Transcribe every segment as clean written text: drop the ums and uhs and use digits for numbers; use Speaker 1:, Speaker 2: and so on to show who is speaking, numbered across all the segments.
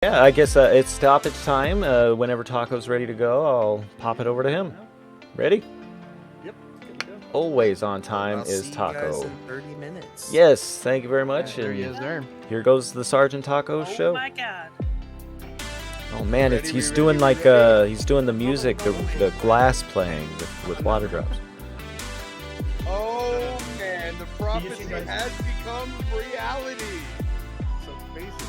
Speaker 1: Yeah, I guess it's stoppage time. Whenever Taco's ready to go, I'll pop it over to him. Ready?
Speaker 2: Yep, good to go.
Speaker 1: Always on
Speaker 3: Well,
Speaker 1: time
Speaker 3: I'll
Speaker 1: is
Speaker 3: see you guys
Speaker 1: Taco.
Speaker 3: in 30 minutes.
Speaker 1: Yes, thank you very much.
Speaker 2: There
Speaker 1: And
Speaker 2: he is there.
Speaker 1: here goes the Sergeant Taco
Speaker 4: Oh
Speaker 1: show.
Speaker 4: my god.
Speaker 1: Oh man,
Speaker 5: Ready,
Speaker 1: he's
Speaker 5: we
Speaker 1: doing
Speaker 5: ready,
Speaker 1: like
Speaker 5: we ready?
Speaker 1: he's doing the music, the glass playing with water drops.
Speaker 5: Oh man, the prophecy
Speaker 2: guys-
Speaker 5: has become reality.
Speaker 2: So basically,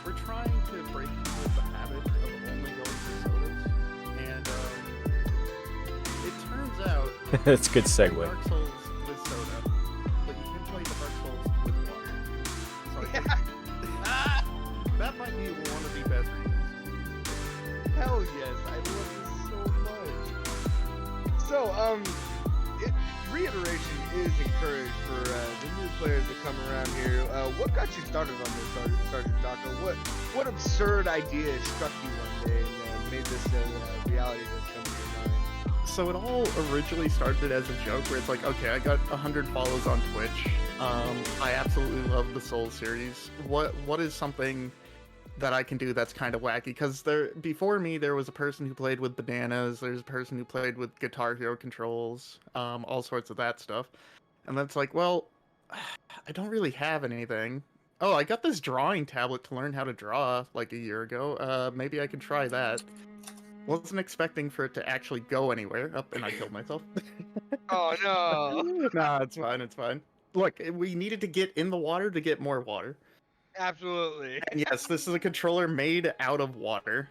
Speaker 2: we're trying to break the habit of only going for sodas, and it turns out
Speaker 1: That's a good
Speaker 2: play
Speaker 1: segue.
Speaker 2: Dark Souls with soda, but you can play the Dark Souls with water. So I think that might be one of the best reasons.
Speaker 5: Hell yes, I love this so much. So, reiteration is encouraged for the new players that come around here. What got you started on this, Sergeant Taco? What absurd idea struck you one day and made this a reality that's come to your mind?
Speaker 2: So it all originally started as a joke where it's like, okay, I got 100 follows on Twitch. I absolutely love the Soul series. What is something that I can do that's kind of wacky? Because before me there was a person who played with bananas, there's a person who played with Guitar Hero controls, all sorts of that stuff. And that's like, well, I don't really have anything. Oh, I got this drawing tablet to learn how to draw like a year ago. Maybe I can try that. Wasn't expecting for it to actually go anywhere. Up, and I killed myself.
Speaker 5: Oh no!
Speaker 2: Nah, it's fine. It's fine. Look, we needed to get in the water to get more water.
Speaker 5: Absolutely.
Speaker 2: And yes, this is a controller made out of water.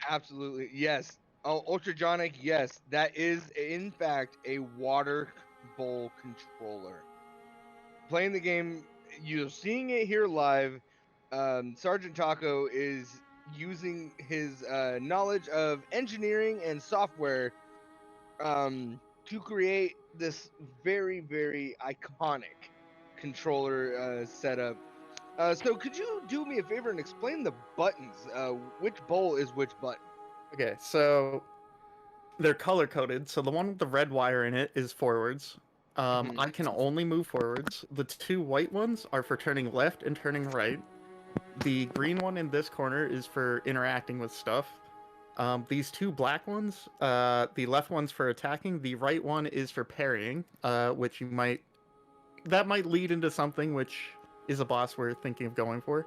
Speaker 5: Absolutely, yes. Oh, Ultrajonic, yes. That is, in fact, a water bowl controller. Playing the game, you're seeing it here live. Sergeant Taco is using his knowledge of engineering and software to create this very, very iconic controller setup. So could you do me a favor and explain the buttons? Which bowl is which button?
Speaker 2: Okay, so they're color coded. So the one with the red wire in it is forwards.
Speaker 5: Mhm.
Speaker 2: I can only move forwards. The two white ones are for turning left and turning right. The green one in this corner is for interacting with stuff. These two black ones, the left one's for attacking, the right one is for parrying, which that might lead into something which is a boss we're thinking of going for.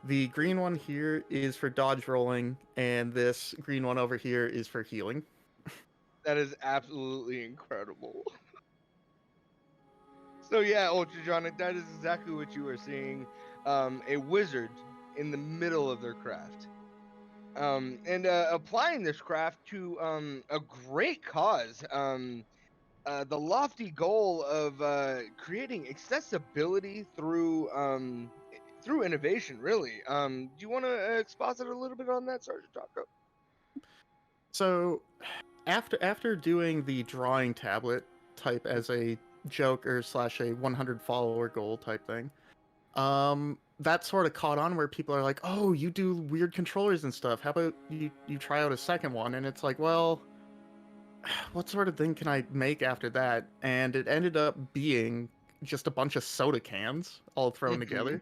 Speaker 2: The green one here is for dodge rolling, and this green one over here is for healing.
Speaker 5: That is absolutely incredible. So yeah, Ultrajonic, that is exactly what you are seeing. A wizard in the middle of their craft. And applying this craft to a great cause. The lofty goal of creating accessibility through innovation, really. Do you want to exposit a little bit on that, Sergeant Taco?
Speaker 2: So after doing the drawing tablet type as a joke or slash a 100 follower goal type thing, that sort of caught on where people are like, oh, you do weird controllers and stuff, how about you try out a second one? And it's like, well, what sort of thing can I make after that? And it ended up being just a bunch of soda cans all thrown together.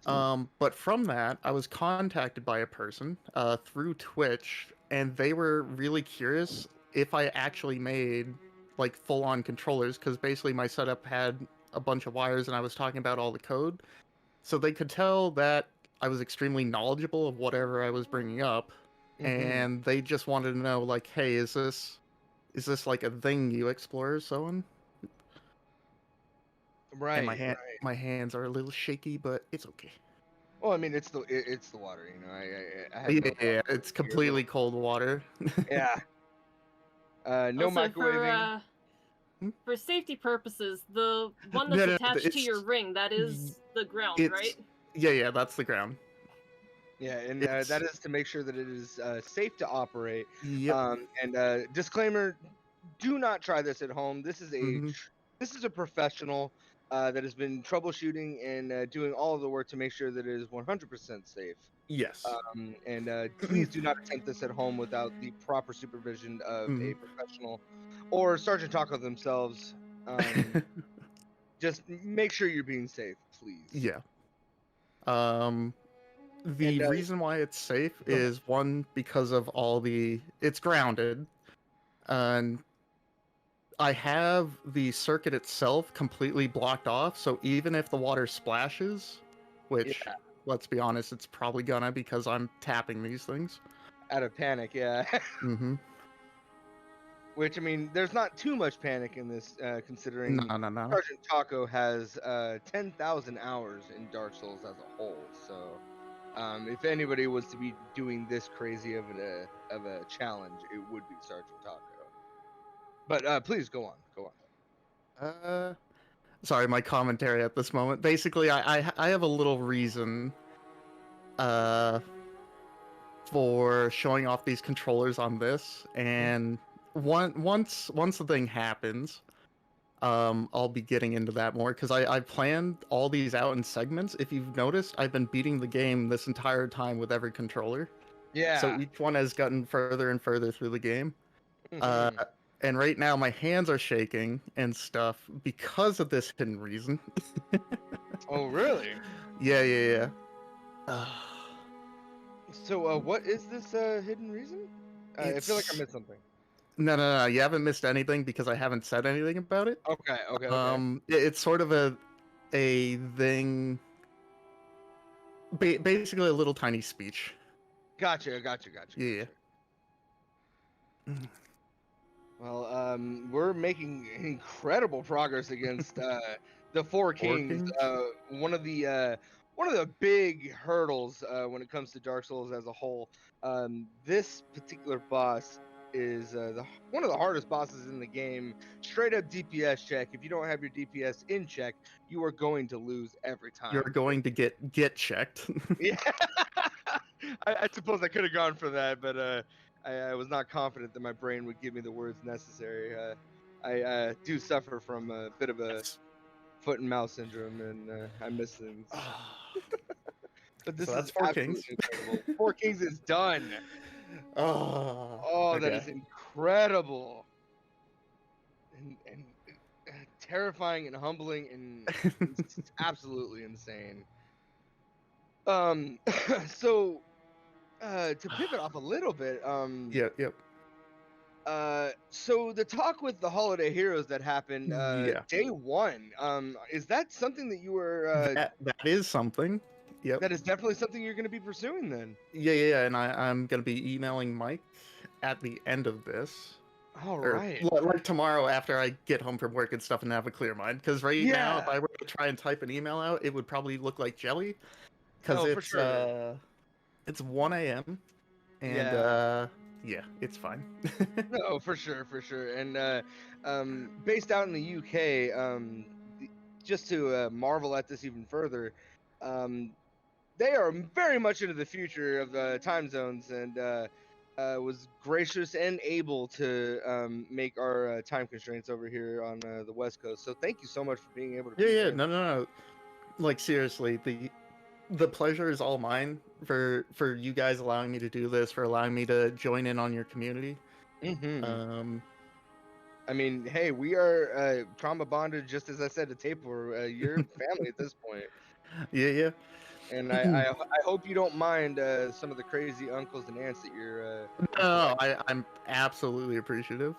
Speaker 2: But from that, I was contacted by a person through Twitch, and they were really curious if I actually made like full-on controllers, because basically my setup had a bunch of wires, and I was talking about all the code, so they could tell that I was extremely knowledgeable of whatever I was bringing up, and they just wanted to know, like, hey, is this like a thing you explore, so on?
Speaker 5: Right,
Speaker 2: And
Speaker 5: right.
Speaker 2: my hands are a little shaky, but it's okay.
Speaker 5: Well, I mean, it's the water, you know. I have
Speaker 2: Yeah,
Speaker 5: no problem
Speaker 2: it's
Speaker 5: with your
Speaker 2: completely cold water.
Speaker 5: yeah. No
Speaker 4: Also,
Speaker 5: microwaving.
Speaker 4: for safety purposes, the one that's
Speaker 2: No, no,
Speaker 4: attached to your ring, that is the ground, right?
Speaker 2: Yeah, that's the ground.
Speaker 5: Yeah, and
Speaker 2: It's
Speaker 5: that is to make sure that it is safe to operate.
Speaker 2: Yep.
Speaker 5: And disclaimer: do not try this at home.
Speaker 2: Hmm.
Speaker 5: This is a professional that has been troubleshooting and doing all of the work to make sure that it is 100% safe.
Speaker 2: Yes.
Speaker 5: And please do not attempt this at home without the proper supervision of a
Speaker 2: Mhm.
Speaker 5: professional or Sergeant Taco themselves. Just make sure you're being safe, please.
Speaker 2: Yeah. The
Speaker 5: And,
Speaker 2: reason why it's safe
Speaker 5: go ahead.
Speaker 2: is one because of it's grounded, and I have the circuit itself completely blocked off. So even if the water splashes, which
Speaker 5: Yeah.
Speaker 2: let's be honest, it's probably gonna because I'm tapping these things.
Speaker 5: Out of panic, yeah.
Speaker 2: Mm-hmm.
Speaker 5: Which, I mean, there's not too much panic in this, considering
Speaker 2: No.
Speaker 5: Sergeant Taco has 10,000 hours in Dark Souls as a whole. So, if anybody was to be doing this crazy of a challenge, it would be Sergeant Taco. But please go on, go on.
Speaker 2: Sorry, my commentary at this moment. Basically, I have a little reason uh for showing off these controllers on this, and once the thing happens, I'll be getting into that more because I planned all these out in segments. If you've noticed, I've been beating the game this entire time with every controller, so
Speaker 5: Yeah.
Speaker 2: each one has gotten further and further through the game. Uh,
Speaker 5: Mhm.
Speaker 2: and right now my hands are shaking and stuff because of this hidden reason.
Speaker 5: Oh, really?
Speaker 2: Yeah.
Speaker 5: So, what is this hidden reason? I feel like I
Speaker 2: It's
Speaker 5: missed something.
Speaker 2: no. You haven't missed anything because I haven't said anything about it.
Speaker 5: Okay.
Speaker 2: It's sort of a thing, basically a little tiny speech.
Speaker 5: Gotcha.
Speaker 2: Yeah.
Speaker 5: Well, we're making incredible progress against the Four
Speaker 2: Four
Speaker 5: Kings.
Speaker 2: Kings.
Speaker 5: One of the big hurdles when it comes to Dark Souls as a whole. This particular boss is one of the hardest bosses in the game. Straight up DPS check. If you don't have your DPS in check, you are going to lose every
Speaker 2: You're
Speaker 5: time.
Speaker 2: going to get checked.
Speaker 5: Yeah, I suppose I could have gone for that, but I was not confident that my brain would give me the words necessary. I do suffer from a bit of a foot and mouth syndrome, and I miss things. But
Speaker 2: So
Speaker 5: this
Speaker 2: that's
Speaker 5: is
Speaker 2: Four Kings.
Speaker 5: absolutely incredible. Four Kings is done.
Speaker 2: Oh,
Speaker 5: Oh, that
Speaker 2: okay.
Speaker 5: is incredible, and terrifying and humbling, and it's absolutely insane. Um, so to pivot off a little bit,
Speaker 2: Yep.
Speaker 5: so the talk with the holiday heroes that happened
Speaker 2: Yeah.
Speaker 5: day one, is that something that you were
Speaker 2: That is something. Yep.
Speaker 5: that is definitely something you're going to be pursuing then?
Speaker 2: Yeah. And I'm gonna be emailing Mike at the end of this,
Speaker 5: All
Speaker 2: or
Speaker 5: right.
Speaker 2: like tomorrow after I get home from work and stuff and have a clear mind. Because right now, if
Speaker 5: Yeah.
Speaker 2: I were to try and type an email out, it would probably look like jelly. Because
Speaker 5: Oh, for sure.
Speaker 2: it's 1 a.m. and
Speaker 5: Yeah.
Speaker 2: yeah, it's fine.
Speaker 5: No, for sure, for sure. And based out in the UK, just to marvel at this even further, um, they are very much into the future of time zones, and was gracious and able to make our time constraints over here on the West Coast. So thank you so much for being able to be
Speaker 2: Yeah.
Speaker 5: there.
Speaker 2: No. Like seriously, the pleasure is all mine for you guys allowing me to do this, for allowing me to join in on your community.
Speaker 5: Hmm.
Speaker 2: Um,
Speaker 5: I mean, hey, we are trauma bonded, just as I said to Taper. You're family at this point.
Speaker 2: yeah.
Speaker 5: And I hope you don't mind some of the crazy uncles and aunts that you're
Speaker 2: No,
Speaker 5: collecting.
Speaker 2: I'm absolutely appreciative.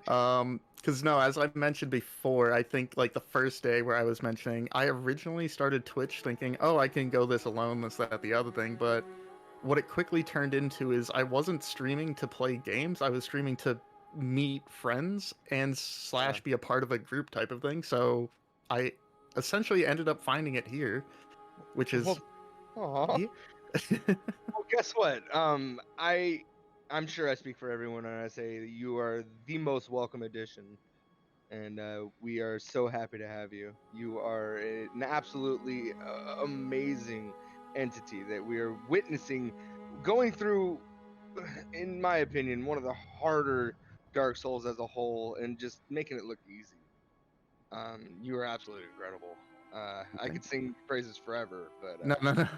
Speaker 2: Because no, as I mentioned before, I think like the first day where I was mentioning, I originally started Twitch thinking, oh, I can go this alone, this, that, the other thing. But what it quickly turned into is I wasn't streaming to play games. I was streaming to meet friends and
Speaker 5: Yeah.
Speaker 2: slash be a part of a group type of thing. So I essentially ended up finding it here, which
Speaker 5: Well,
Speaker 2: is
Speaker 5: aw.
Speaker 2: yeah.
Speaker 5: Well, guess what? I'm sure I speak for everyone when I say that you are the most welcome addition, and we are so happy to have you. You are an absolutely amazing entity that we are witnessing going through, in my opinion, one of the harder Dark Souls as a whole, and just making it look easy. You are absolutely incredible. I could sing praises forever, but
Speaker 2: No.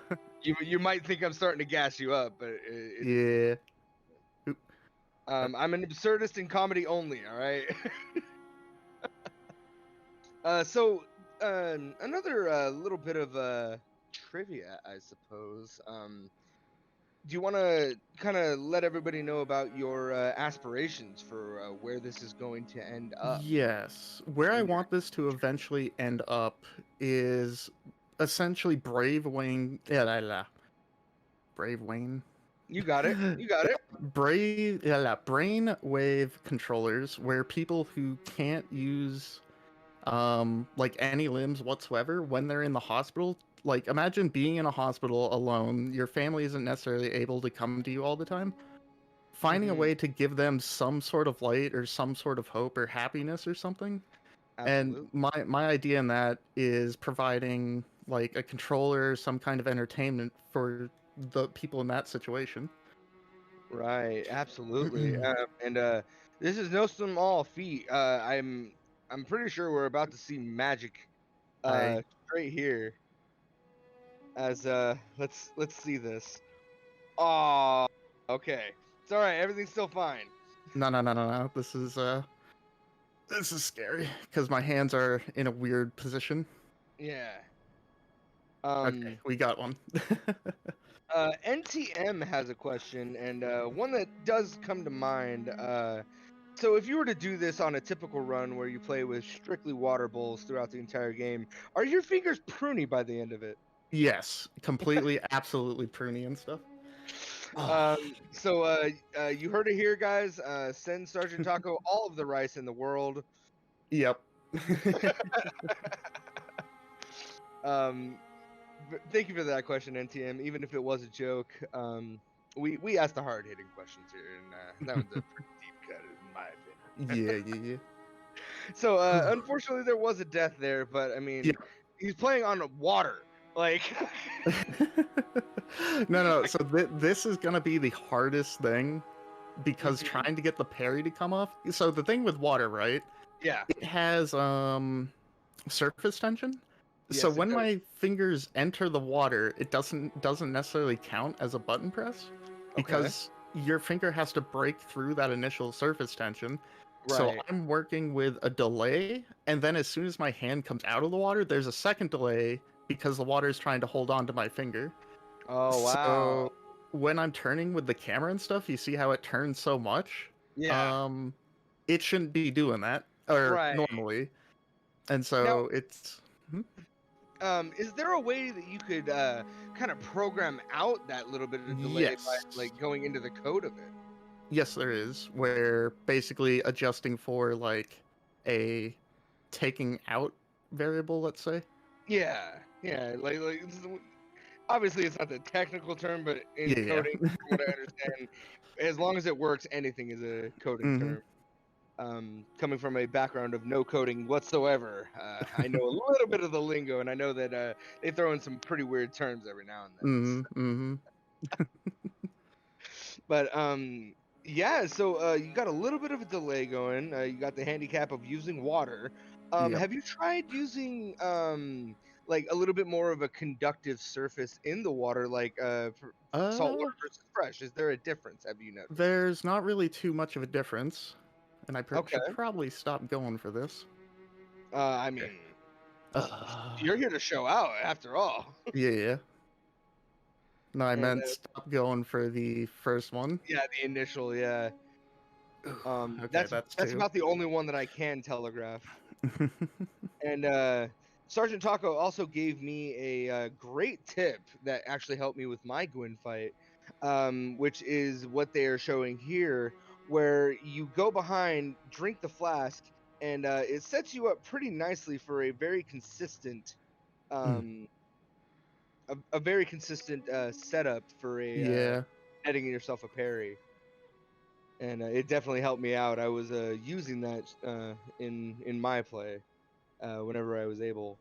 Speaker 5: you might think I'm starting to gas you up, but it is.
Speaker 2: Yeah. Oop.
Speaker 5: I'm an absurdist in comedy only. All right. So another little bit of trivia, I suppose. Do you want to kind of let everybody know about your aspirations for where this is going to end up?
Speaker 2: Yes. Where I
Speaker 5: in your-
Speaker 2: want this to eventually end up is essentially Brave Wayne. Yeah, Brave Wayne.
Speaker 5: You got it. You got it.
Speaker 2: Brainwave controllers where people who can't use like any limbs whatsoever when they're in the hospital, like imagine being in a hospital alone, your family isn't necessarily able to come to you all the time. Finding a
Speaker 5: Mhm.
Speaker 2: way to give them some sort of light or some sort of hope or happiness or something. And
Speaker 5: Absolutely.
Speaker 2: my idea in that is providing like a controller, some kind of entertainment for the people in that situation.
Speaker 5: Right. Absolutely. And this is no small feat. I'm pretty sure we're about to see magic
Speaker 2: I
Speaker 5: straight here. As let's see this. Oh, okay. It's all right. Everything's still fine.
Speaker 2: no. This is scary because my hands are in a weird position.
Speaker 5: Yeah.
Speaker 2: Okay,
Speaker 5: Um.
Speaker 2: we got one.
Speaker 5: NTM has a question, and one that does come to mind. So if you were to do this on a typical run where you play with strictly water bowls throughout the entire game, are your fingers pruny by the end of it?
Speaker 2: Yes, completely, absolutely pruny and stuff.
Speaker 5: Um, so you heard it here, guys. Send Sergeant Taco all of the rice in the world.
Speaker 2: Yep.
Speaker 5: Um, thank you for that question, NTM. Even if it was a joke, we asked the hard hitting questions here, and that one's a pretty deep cut, in my opinion.
Speaker 2: Yeah.
Speaker 5: So unfortunately, there was a death there, but I mean,
Speaker 2: Yeah.
Speaker 5: he's playing on water, like.
Speaker 2: No. So this is gonna be the hardest thing because
Speaker 5: Mhm.
Speaker 2: trying to get the parry to come off. So the thing with water, right?
Speaker 5: Yeah.
Speaker 2: It has surface tension. So
Speaker 5: Yes, it
Speaker 2: when
Speaker 5: does.
Speaker 2: my fingers enter the water, it doesn't necessarily count as a button press
Speaker 5: Okay.
Speaker 2: because your finger has to break through that initial surface tension. So
Speaker 5: Right.
Speaker 2: I'm working with a delay, and then as soon as my hand comes out of the water, there's a second delay because the water is trying to hold on to my finger.
Speaker 5: Oh wow.
Speaker 2: So when I'm turning with the camera and stuff, you see how it turns so much?
Speaker 5: Yeah.
Speaker 2: Um, it shouldn't be doing that, or
Speaker 5: Right.
Speaker 2: normally. And
Speaker 5: Now,
Speaker 2: so it's hmm?
Speaker 5: is there a way that you could kind of program out that little bit of delay by
Speaker 2: Yes.
Speaker 5: like going into the code of it?
Speaker 2: Yes, there is, where basically adjusting for like a taking out variable, let's say.
Speaker 5: Yeah. Yeah. Obviously it's not the technical term, but in
Speaker 2: Yeah.
Speaker 5: coding, from what I understand, as long as it works, anything is a coding
Speaker 2: hmm
Speaker 5: term. Coming from a background of no coding whatsoever, I know a little bit of the lingo, and I know that they throw in some pretty weird terms every now and then.
Speaker 2: hmm
Speaker 5: But yeah, so you got a little bit of a delay going. You got the handicap of using water.
Speaker 2: Yep.
Speaker 5: Have you tried using like a little bit more of a conductive surface in the water, like for salt
Speaker 2: Uh,
Speaker 5: water versus fresh? Is there a difference? Have you noticed?
Speaker 2: there's not really too much of a difference, and I
Speaker 5: Okay.
Speaker 2: should probably stop going for this.
Speaker 5: I
Speaker 2: Okay.
Speaker 5: mean, you're here to show out after all.
Speaker 2: Yeah. No, I
Speaker 5: And
Speaker 2: meant stop going for the first one.
Speaker 5: yeah, the initial, yeah.
Speaker 2: Okay, that's
Speaker 5: That's
Speaker 2: two.
Speaker 5: about the only one that I can telegraph. And Sergeant Taco also gave me a great tip that actually helped me with my Gwyn fight, which is what they are showing here, where you go behind, drink the flask, and it sets you up pretty nicely for a very consistent,
Speaker 2: Mm,
Speaker 5: um, a very consistent setup for a
Speaker 2: yeah.
Speaker 5: netting yourself a parry. And it definitely helped me out. I was using that in my play whenever I was able,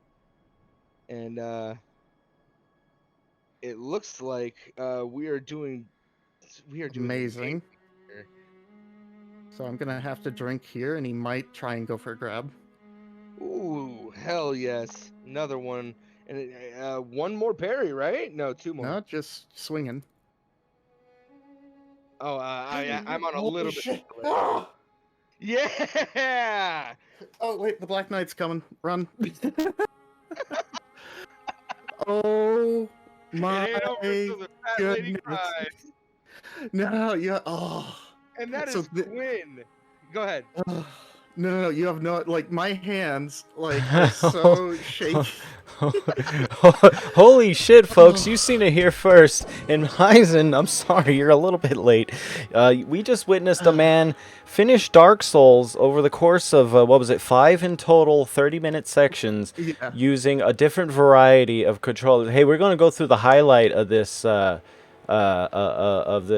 Speaker 5: and it looks like we are doing amazing
Speaker 2: Amazing.
Speaker 5: here.
Speaker 2: So I'm gonna have to drink here, and he might try and go for a grab.
Speaker 5: Ooh, hell yes, another one, and one more parry, right? No, two more.
Speaker 2: No, just swinging.
Speaker 5: Oh, I'm on a
Speaker 2: Holy
Speaker 5: little bit
Speaker 2: shit!
Speaker 5: of delay.
Speaker 2: Ah!
Speaker 5: Yeah.
Speaker 2: Oh wait, the Black Knight's coming. Run. Oh
Speaker 5: It
Speaker 2: my
Speaker 5: ain't over until the fat lady
Speaker 2: goodness.
Speaker 5: cries.
Speaker 2: No, yeah. Oh.
Speaker 5: And that
Speaker 2: So
Speaker 5: is Quinn. Go ahead.
Speaker 2: no, no, you have no, like, my hands, like, are so shaky.
Speaker 1: Holy shit, folks! You've seen it here first. And Heisen, I'm sorry, you're a little bit late. We just witnessed a man finish Dark Souls over the course of, what was it, 5 in total, 30-minute sections,
Speaker 2: Yeah.
Speaker 1: using a different variety of controllers. Hey, we're going to go through the highlight of this,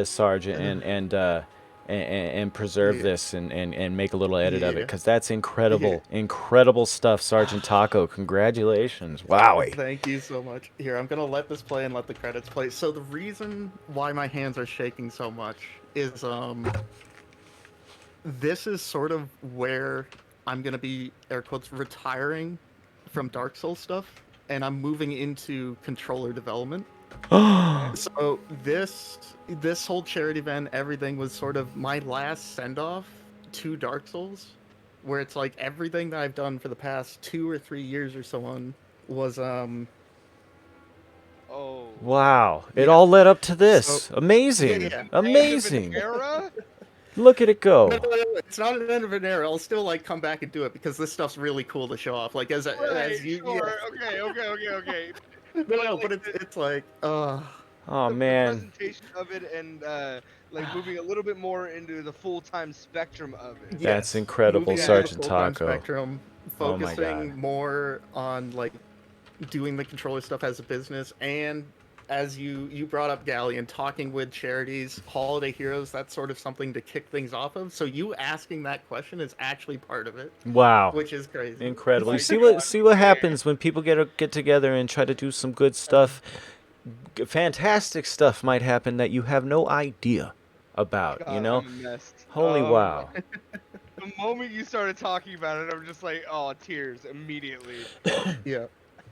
Speaker 1: Sergeant, and preserve
Speaker 2: Yeah.
Speaker 1: this and make a little edit of it,
Speaker 2: Yeah.
Speaker 1: because that's incredible stuff, Sergeant Taco. Congratulations. Wow.
Speaker 2: Thank you so much. Here, I'm gonna let this play and let the credits play. So the reason why my hands are shaking so much is this is sort of where I'm gonna be, air quotes, retiring from Dark Souls stuff, and I'm moving into controller development. So this whole charity event, everything was sort of my last send off to Dark Souls, where it's like everything that I've done for the past 2 or 3 years or so on was
Speaker 5: Oh.
Speaker 1: Wow. It
Speaker 2: Yeah.
Speaker 1: all led up to this.
Speaker 2: So-
Speaker 1: Amazing.
Speaker 2: Yeah.
Speaker 5: End of an
Speaker 1: Amazing.
Speaker 5: era?
Speaker 1: Look at it go.
Speaker 2: No, it's not an end of an era. I'll still like come back and do it because this stuff's really cool to show off. Like as
Speaker 5: Right,
Speaker 2: you,
Speaker 5: sure. Okay.
Speaker 2: no, but it's like,
Speaker 1: Oh,
Speaker 5: The
Speaker 1: man.
Speaker 5: presentation of it and like moving a little bit more into the full-time spectrum of it.
Speaker 1: That's
Speaker 2: yes,
Speaker 1: incredible,
Speaker 2: moving into the
Speaker 1: Sergeant
Speaker 2: full-time
Speaker 1: Taco.
Speaker 2: Spectrum,
Speaker 1: Oh my
Speaker 2: focusing
Speaker 1: God.
Speaker 2: more on like doing the controller stuff as a business, and as you brought up, Galleon, talking with charities, holiday heroes, that's sort of something to kick things off of. So you asking that question is actually part of it,
Speaker 1: Wow.
Speaker 2: which is crazy.
Speaker 1: Incredible. You
Speaker 5: My
Speaker 1: see
Speaker 5: God,
Speaker 1: what
Speaker 5: man.
Speaker 1: happens when people get together and try to do some good stuff. Fantastic stuff might happen that you have no idea about, you
Speaker 5: God,
Speaker 1: know?
Speaker 5: I'm a mess.
Speaker 1: Holy wow.
Speaker 5: The moment you started talking about it, I'm just like, oh, tears immediately.
Speaker 2: Yeah.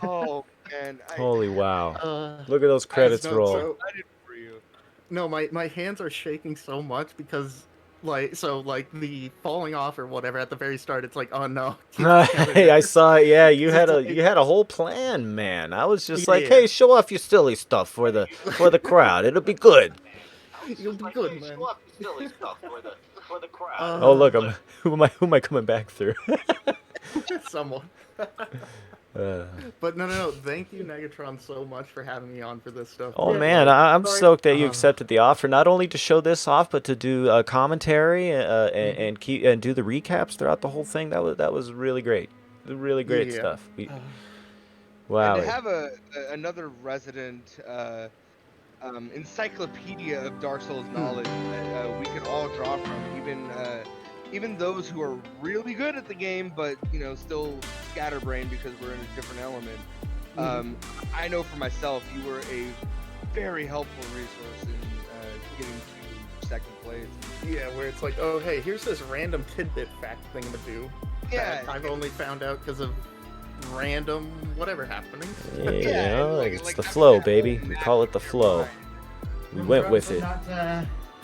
Speaker 5: Oh man,
Speaker 1: Holy wow.
Speaker 2: Uh,
Speaker 1: Look at those credits
Speaker 2: no,
Speaker 1: roll.
Speaker 2: so
Speaker 5: excited for you.
Speaker 2: no, my hands are shaking so much because like the falling off or whatever at the very start, it's like, oh no.
Speaker 1: Hey, I saw it. Yeah, you had
Speaker 2: It's
Speaker 1: you had a whole plan, man. I was just like,
Speaker 2: Yeah.
Speaker 1: hey, show off your silly stuff for the crowd. It'll be good.
Speaker 2: You'll be good, man.
Speaker 1: Oh, look, who am I coming back through?
Speaker 2: Someone. But no. Thank you, Negatron, so much for having me on for this stuff.
Speaker 1: Oh
Speaker 2: Yeah,
Speaker 1: man,
Speaker 2: like,
Speaker 1: I'm stoked that you
Speaker 2: Uh.
Speaker 1: accepted the offer, not only to show this off, but to do commentary and keep and do the recaps throughout the whole thing. That was really great, really great
Speaker 2: Yeah.
Speaker 1: stuff.
Speaker 5: And to
Speaker 1: Wow.
Speaker 5: have another resident encyclopedia of Dark Souls knowledge that we can all draw from, even those who are really good at the game, but still scatterbrained because we're in a different element. I know for myself, you were a very helpful resource in getting to second place.
Speaker 2: Yeah, where it's like, oh hey, here's this random tidbit fact thing to do.
Speaker 5: Yeah,
Speaker 2: That I've only found out because of random whatever happenings.
Speaker 1: Yeah,
Speaker 5: Yeah, like
Speaker 1: it's the
Speaker 5: that's
Speaker 1: flow,
Speaker 5: that
Speaker 1: baby.
Speaker 5: whole
Speaker 1: We call it the flow. We went with it.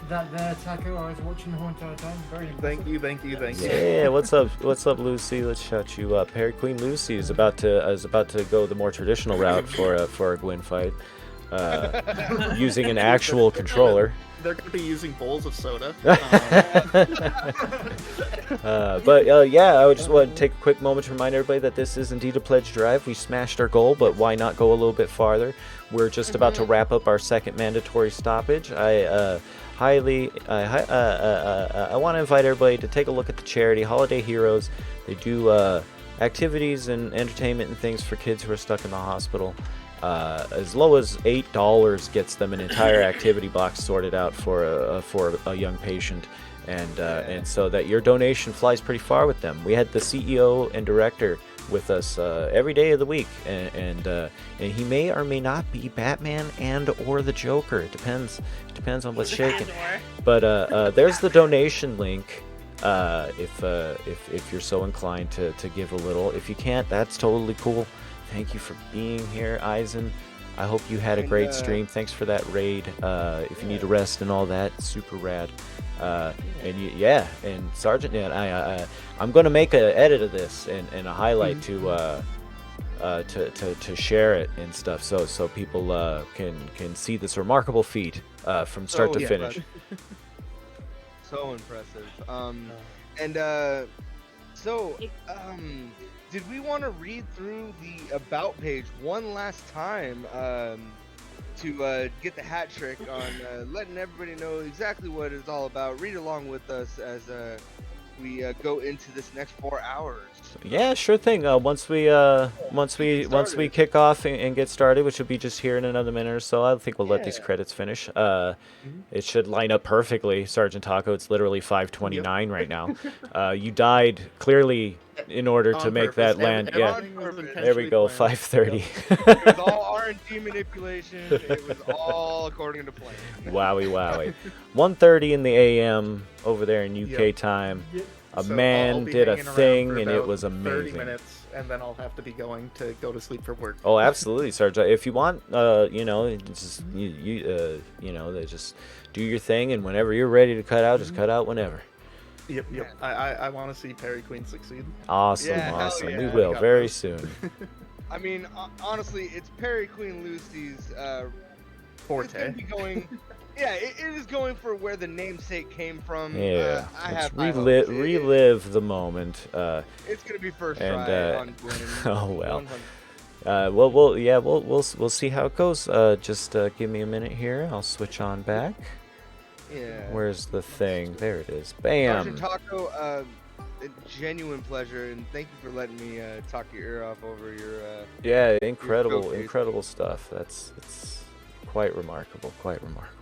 Speaker 3: That there, Taco. I was watching the whole entire time. Very impressive.
Speaker 2: Thank you.
Speaker 1: Yeah, what's up, Lucy? Let's shut you up. Harry Queen Lucy is about to go the more traditional route for a Gwyn fight, using an actual controller.
Speaker 2: They're gonna be using bowls of soda.
Speaker 1: Yeah, I would just want to take a quick moment to remind everybody that this is indeed a pledge drive. We smashed our goal, but why not go a little bit farther? We're just about to wrap up our second mandatory stoppage. I want to invite everybody to take a look at the charity Holiday Heroes. They do activities and entertainment and things for kids who are stuck in the hospital. As low as $8 gets them an entire activity box sorted out for a young patient, and so that your donation flies pretty far with them. We had the CEO and director with us every day of the week, and he may or may not be Batman and or the Joker. It depends on what's shaking. But there's the donation link. If you're so inclined to give a little. If you can't, that's totally cool. Thank you for being here, Eisen. I hope you had a great stream. Thanks for that raid. If you need a rest and all that, super rad. And Sergeant, I'm gonna make an edit of this and a highlight to to share it and stuff, so people can see this remarkable feat from start to finish.
Speaker 5: So impressive. And did we want to read through the about page one last time to get the hat trick on letting everybody know exactly what it's all about? Read along with us as we go into this next 4 hours.
Speaker 1: Yeah, sure thing. Once we kick off and get started, which will be just here in another minute or so, I think we'll let these credits finish. It should line up perfectly, Sergeant Taco. It's literally 5:29 right now. You died clearly in order to make that land. Yeah, there we go. 5:30.
Speaker 5: It was all R&D manipulation. It was all according to plan.
Speaker 1: Wowie. 1:30 in the AM over there in UK time. A
Speaker 2: So
Speaker 1: man
Speaker 2: I'll be
Speaker 1: did a
Speaker 2: hanging around
Speaker 1: thing,
Speaker 2: for
Speaker 1: and it
Speaker 2: about
Speaker 1: was
Speaker 2: 30
Speaker 1: amazing.
Speaker 2: minutes, and then I'll have to be going to go to sleep for work.
Speaker 1: Oh, absolutely, Sergeant. If you want, just just do your thing, and whenever you're ready to cut out, just cut out whenever.
Speaker 2: Yep. I want to see Perry Queen succeed.
Speaker 1: Awesome,
Speaker 5: Yeah, hell
Speaker 1: awesome.
Speaker 5: yeah.
Speaker 1: We will
Speaker 2: Got
Speaker 1: very
Speaker 2: those.
Speaker 1: soon.
Speaker 5: I mean, honestly, it's Perry Queen Lucy's it's
Speaker 2: Forte.
Speaker 5: gonna be going. Yeah, it is going for where the namesake came from.
Speaker 1: Yeah,
Speaker 5: I
Speaker 1: let's
Speaker 5: have high hopes.
Speaker 1: relive the moment.
Speaker 5: It's gonna be first
Speaker 1: And,
Speaker 5: try on Gwen.
Speaker 1: oh, well.
Speaker 5: 100.
Speaker 1: We'll see how it goes. Just give me a minute here. I'll switch on back.
Speaker 5: Yeah.
Speaker 1: Where's the thing? There it is. Bam.
Speaker 5: Sergeant Taco, a genuine pleasure, and thank you for letting me talk your ear off over your.
Speaker 1: Yeah, incredible,
Speaker 5: showcase.
Speaker 1: incredible stuff. It's quite remarkable, quite remarkable.